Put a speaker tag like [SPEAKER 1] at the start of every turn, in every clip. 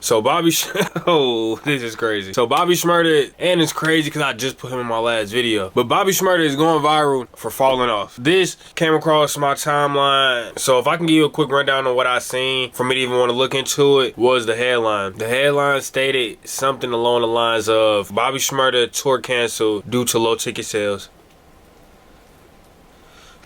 [SPEAKER 1] So oh, this is crazy. So Bobby Shmurda, and it's crazy because I just put him in my last video, but Bobby Shmurda is going viral for falling off. This came across my timeline. So if I can give you a quick rundown on what I seen for me to even want to look into it, was the headline. The headline stated something along the lines of Bobby Shmurda tour canceled due to low ticket sales.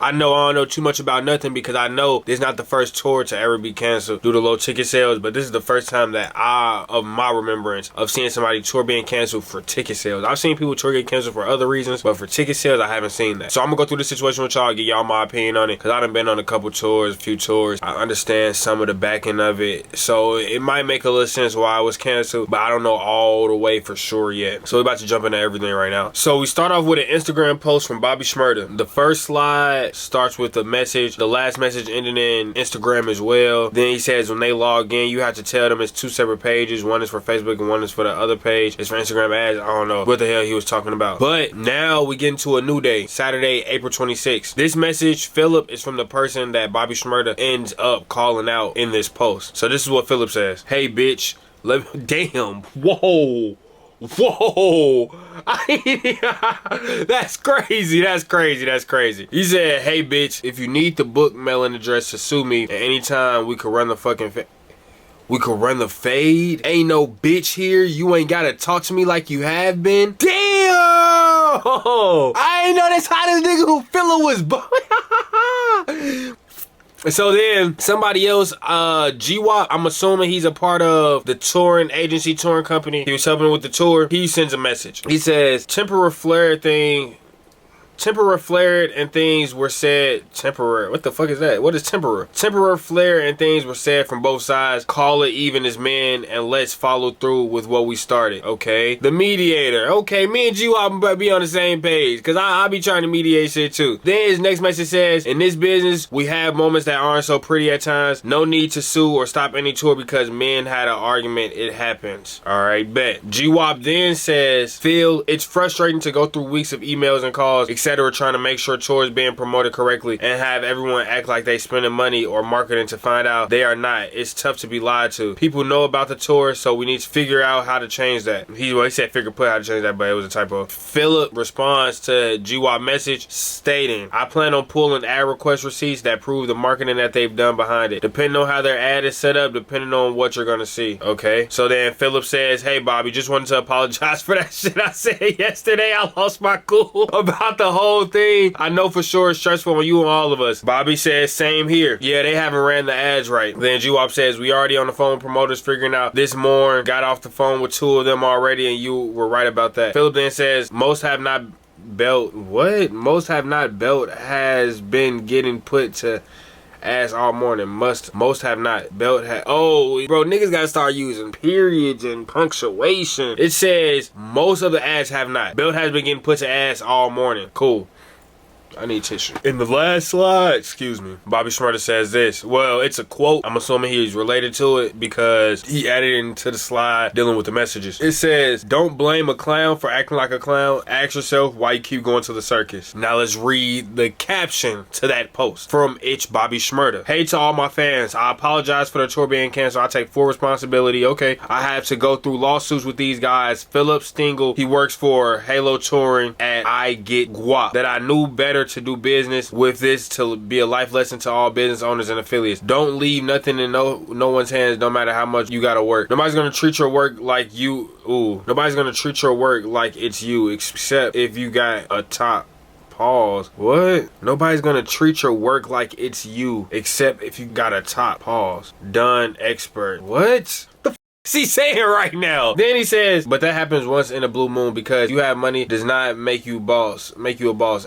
[SPEAKER 1] I know I don't know too much about nothing because I know this is not the first tour to ever be canceled due to low ticket sales, but this is the first time that of my remembrance of seeing somebody tour being canceled for ticket sales. I've seen people tour get canceled for other reasons, but for ticket sales, I haven't seen that. So I'm gonna go through this situation with y'all, give y'all my opinion on it, because I done been on a couple tours, a few tours. I understand some of the back end of it, so it might make a little sense why it was canceled, but I don't know all the way for sure yet. So we're about to jump into everything right now. So we start off with an Instagram post from Bobby Shmurda. The first slide starts with a message. The last message ended in Instagram as well. Then he says when they log in, you have to tell them it's two separate pages. One is for Facebook and one is for the other page. It's for Instagram ads. I don't know what the hell he was talking about. But now we get into a new day, Saturday, April 26th. This message, Philip, is from the person that Bobby Shmurda ends up calling out in this post. So this is what Philip says. Hey, bitch. Damn. Whoa. Whoa. That's crazy. That's crazy. That's crazy. He said, hey, bitch, if you need the book mailing address to sue me at any time, we could run the fucking we could run the fade. Ain't no bitch here. You ain't gotta talk to me like you have been. Damn! I ain't know that's how this nigga who Philip was. So then somebody else, G-Wop, I'm assuming he's a part of the touring agency, touring company. He was helping with the tour. He sends a message. He says, temporary flare and things were said. Temporary, what the fuck is that? What is temporary? Temporary flare and things were said from both sides. Call it even as men and let's follow through with what we started. Okay, the mediator. Okay, me and G-Wop be on the same page because I be trying to mediate shit too. Then his next message says, in this business we have moments that aren't so pretty at times. No need to sue or stop any tour because men had an argument. It happens. All right, bet. G-Wop then says, Phil, it's frustrating to go through weeks of emails and calls, etc., trying to make sure tours being promoted correctly and have everyone act like they spending money or marketing to find out they are not. It's tough to be lied to. People know about the tour, so we need to figure out how to change that. He said put how to change that, but it was a typo. Philip responds to G-Wop message stating, I plan on pulling ad request receipts that prove the marketing that they've done behind it. Depending on how their ad is set up, depending on what you're gonna see. Okay, so then Philip says, hey Bobby, just wanted to apologize for that shit I said yesterday. I lost my cool about the whole thing. I know for sure it's stressful on you and all of us. Bobby says, same here. Yeah, they haven't ran the ads right. Then G-Wop says, we already on the phone promoters figuring out this more. Got off the phone with two of them already and you were right about that. Philip then says, most have not belt has been getting put to ass all morning. Most have not. Oh, bro, niggas gotta start using periods and punctuation. It says most of the ads have not. Belt has been getting put to ass all morning. Cool. I need tissue. In the last slide, excuse me, Bobby Shmurda says this. Well, it's a quote. I'm assuming he's related to it because he added it into the slide dealing with the messages. It says, don't blame a clown for acting like a clown. Ask yourself why you keep going to the circus. Now let's read the caption to that post from Bobby Shmurda. Hey to all my fans, I apologize for the tour being canceled. I take full responsibility. Okay, I have to go through lawsuits with these guys. Philip Stingle, he works for Halo Touring at I Get Guap. That I knew better to do business with this to be a life lesson to all business owners and affiliates. Don't leave nothing in no one's hands, no matter how much you gotta work. Nobody's gonna treat your work like nobody's gonna treat your work like it's you, except if you got a top. Pause. What? Nobody's gonna treat your work like it's you, except if you got a top. Pause. Done expert. What? He's saying right now. Then he says, but that happens once in a blue moon because you have money does not make you a boss.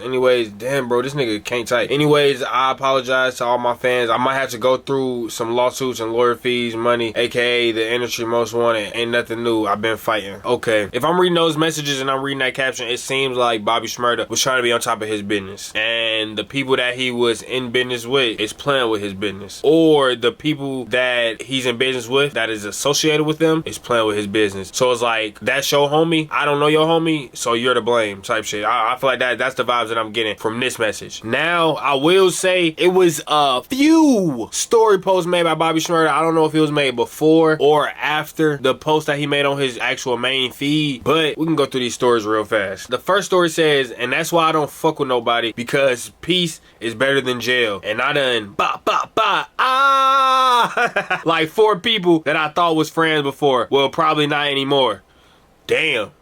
[SPEAKER 1] Anyways, damn bro, this nigga can't type. Anyways, I apologize to all my fans. I might have to go through some lawsuits and lawyer fees, money, aka the industry most wanted. Ain't nothing new. I've been fighting. Okay. If I'm reading those messages and I'm reading that caption, it seems like Bobby Shmurda was trying to be on top of his business. And the people that he was in business with is playing with his business. Or the people that he's in business with that is associated with them is playing with his business. So it's like, that's your homie. I don't know your homie, so you're to blame type shit. I feel like that's the vibes that I'm getting from this message. Now, I will say it was a few story posts made by Bobby Shmurda. I don't know if it was made before or after the post that he made on his actual main feed, but we can go through these stories real fast. The first story says, and that's why I don't fuck with nobody, because peace is better than jail. And I done like 4 people that I thought was friends before. Well, probably not anymore. Damn.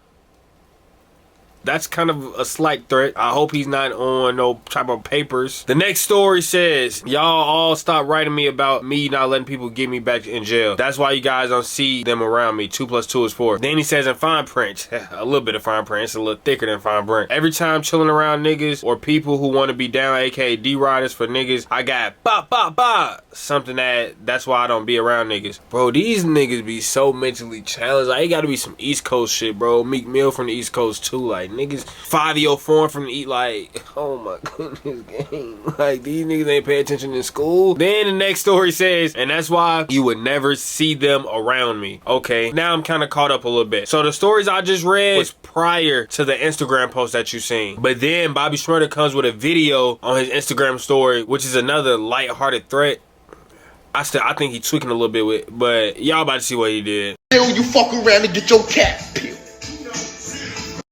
[SPEAKER 1] That's kind of a slight threat. I hope he's not on no type of papers. The next story says, y'all all stop writing me about me not letting people get me back in jail. That's why you guys don't see them around me. 2 + 2 is 4. Then he says in fine print, a little bit of fine print. It's a little thicker than fine print. Every time chilling around niggas or people who want to be down, aka D-riders for niggas, I got something that's why I don't be around niggas. Bro, these niggas be so mentally challenged. Like, it gotta be some East Coast shit, bro. Meek Mill from the East Coast too. Like, niggas 5-year form from the eat, like, oh my goodness, game. Like, these niggas ain't pay attention in school. Then the next story says, and that's why you would never see them around me. Okay, now I'm kind of caught up a little bit. So the stories I just read was prior to the Instagram post that you seen. But then Bobby Shmurda comes with a video on his Instagram story, which is another lighthearted threat. I think he tweaking a little bit with, but y'all about to see what he did.
[SPEAKER 2] You fuck around and get your cat peeled.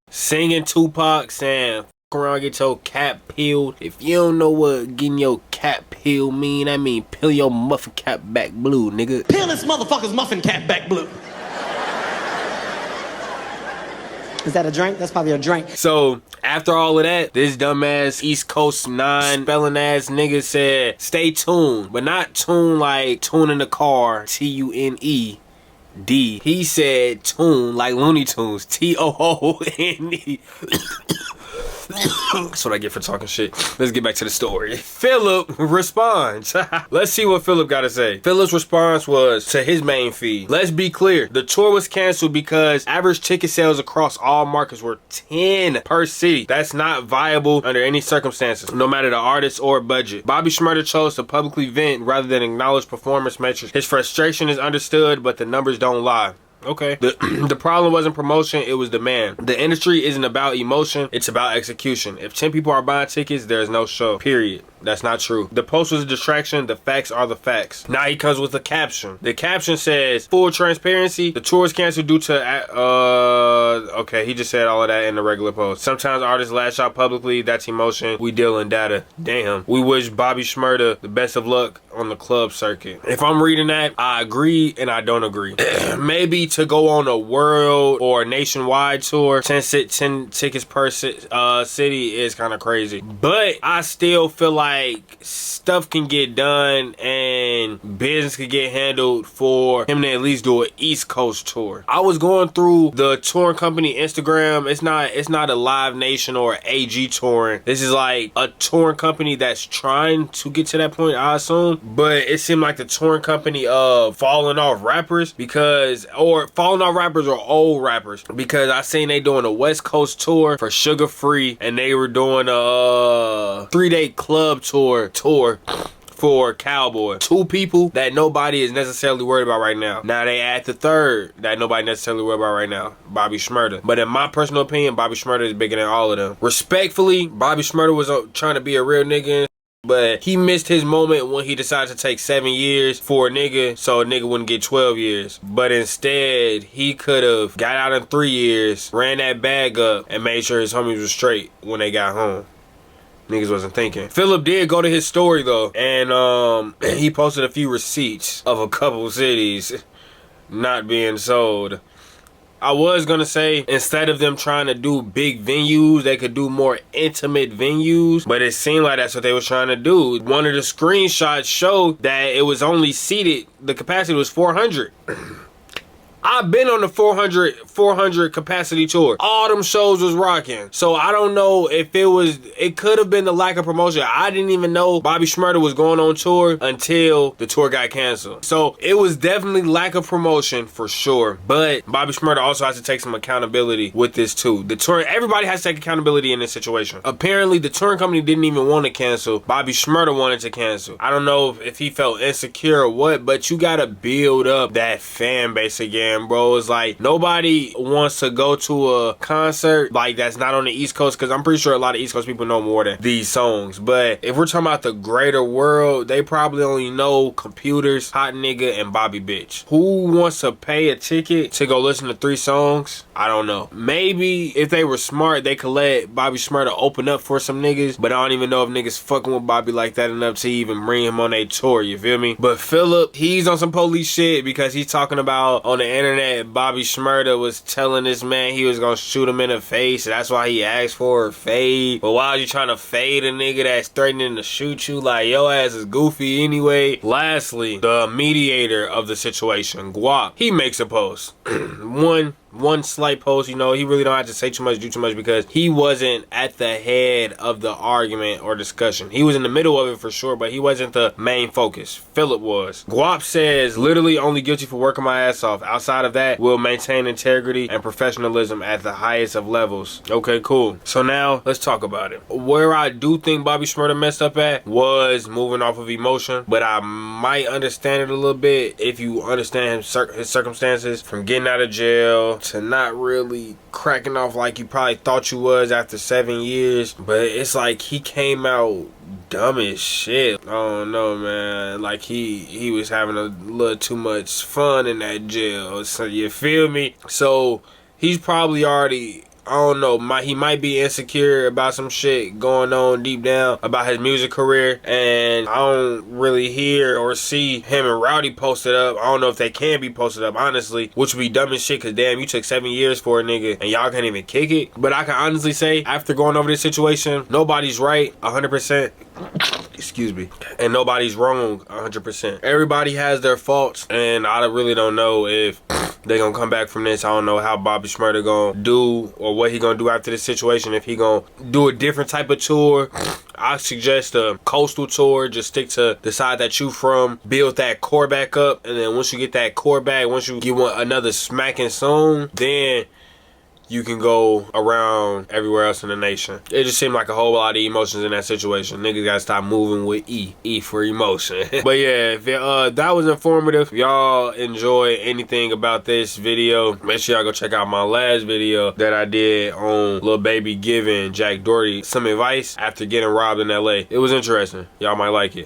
[SPEAKER 1] Singing Tupac saying, fuck around, get your cap peeled. If you don't know what getting your cap peeled mean, I mean peel your muffin cap back blue, nigga.
[SPEAKER 3] Peel this motherfucker's muffin cap back blue. Is that a drink? That's probably a drink.
[SPEAKER 1] So, after all of that, this dumbass East Coast 9 spelling ass nigga said, stay tuned. But not tune like tune in the car, T-U-N-E. D. He said tune like Looney Tunes, T-O-O-N-E. That's what I get for talking shit. Let's get back to the story. Philip responds. Let's see what Philip got to say. Philip's response was to his main feed. Let's be clear. The tour was canceled because average ticket sales across all markets were 10 per city. That's not viable under any circumstances, no matter the artist or budget. Bobby Shmurda chose to publicly vent rather than acknowledge performance metrics. His frustration is understood, but the numbers don't lie. Okay. The problem wasn't promotion, it was demand. The industry isn't about emotion, it's about execution. If 10 people are buying tickets, there's no show. Period. That's not true. The post was a distraction, the facts are the facts. Now he comes with a caption. The caption says, full transparency, the tour is canceled due to, okay, he just said all of that in the regular post. Sometimes artists lash out publicly, that's emotion. We deal in data. Damn. We wish Bobby Shmurda the best of luck on the club circuit. If I'm reading that, I agree and I don't agree. Maybe to go on a world or a nationwide tour, 10 tickets per city is kind of crazy. But I still feel like stuff can get done and business can get handled for him to at least do an East Coast tour. I was going through the touring company Instagram. It's not a Live Nation or AG touring. This is like a touring company that's trying to get to that point, I assume. But it seemed like the touring company of falling off rappers or falling off rappers or old rappers, because I seen they doing a West Coast tour for Sugar Free and they were doing a 3-day club tour for Cowboy. 2 people that nobody is necessarily worried about right now. Now they add the 3rd that nobody necessarily worried about right now, Bobby Shmurda. But in my personal opinion, Bobby Shmurda is bigger than all of them. Respectfully, Bobby Shmurda was trying to be a real nigga, but he missed his moment when he decided to take 7 years for a nigga so a nigga wouldn't get 12 years. But instead, he could have got out in 3 years, ran that bag up, and made sure his homies were straight when they got home. Niggas wasn't thinking. Philip did go to his story though, and he posted a few receipts of a couple cities not being sold. I was gonna say, instead of them trying to do big venues, they could do more intimate venues, but it seemed like that's what they was trying to do. One of the screenshots showed that it was only seated, the capacity was 400. I've been on the 400 capacity tour. All them shows was rocking. So I don't know if it could have been the lack of promotion. I didn't even know Bobby Shmurda was going on tour until the tour got canceled. So it was definitely lack of promotion for sure. But Bobby Shmurda also has to take some accountability with this too. The tour, everybody has to take accountability in this situation. Apparently the touring company didn't even want to cancel. Bobby Shmurda wanted to cancel. I don't know if he felt insecure or what, but you gotta build up that fan base again, bro. It's like nobody wants to go to a concert like that's not on the East Coast, because I'm pretty sure a lot of East Coast people know more than these songs. But if we're talking about the greater world, they probably only know Computers, Hot Nigga, and Bobby Bitch. Who wants to pay a ticket to go listen to 3 songs? I don't know. Maybe if they were smart, they could let Bobby Shmurda open up for some niggas, but I don't even know if niggas fucking with Bobby like that enough to even bring him on a tour, you feel me? But Philip, he's on some police shit because he's talking about on the internet Bobby Shmurda was telling this man he was gonna shoot him in the face, and that's why he asked for a fade. But why are you trying to fade a nigga that's threatening to shoot you? Like, your ass is goofy anyway. Lastly, the mediator of the situation, Guap, he makes a post. one slight post, you know, he really don't have to say too much, do too much, because he wasn't at the head of the argument or discussion. He was in the middle of it for sure, but he wasn't the main focus. Philip was. Guap says, literally only guilty for working my ass off. Outside of that, we'll maintain integrity and professionalism at the highest of levels. Okay, cool. So now, let's talk about it. Where I do think Bobby Shmurda messed up at was moving off of emotion, but I might understand it a little bit if you understand his circumstances, from getting out of jail to not really cracking off like you probably thought you was after 7 years. But it's like he came out dumb as shit. I don't know, man. Like he was having a little too much fun in that jail. So you feel me? So he's probably already, I don't know, he might be insecure about some shit going on deep down about his music career, and I don't really hear or see him and Rowdy posted up. I don't know if they can be posted up, honestly, which would be dumb as shit, because damn, you took 7 years for a nigga and y'all can't even kick it. But I can honestly say, after going over this situation, nobody's right 100%. Excuse me. And nobody's wrong 100%. Everybody has their faults, and I really don't know if they gonna come back from this. I don't know how Bobby Shmurda gonna do or what he gonna do after this situation. If he gonna do a different type of tour, I suggest a coastal tour. Just stick to the side that you from, build that core back up, and then once you get that core back, once you get another smacking song, then you can go around everywhere else in the nation. It just seemed like a whole lot of emotions in that situation. Niggas gotta stop moving with E for emotion. But yeah, if that was informative, if y'all enjoy anything about this video, make sure y'all go check out my last video that I did on Lil Baby giving Jack Doherty some advice after getting robbed in LA. It was interesting. Y'all might like it.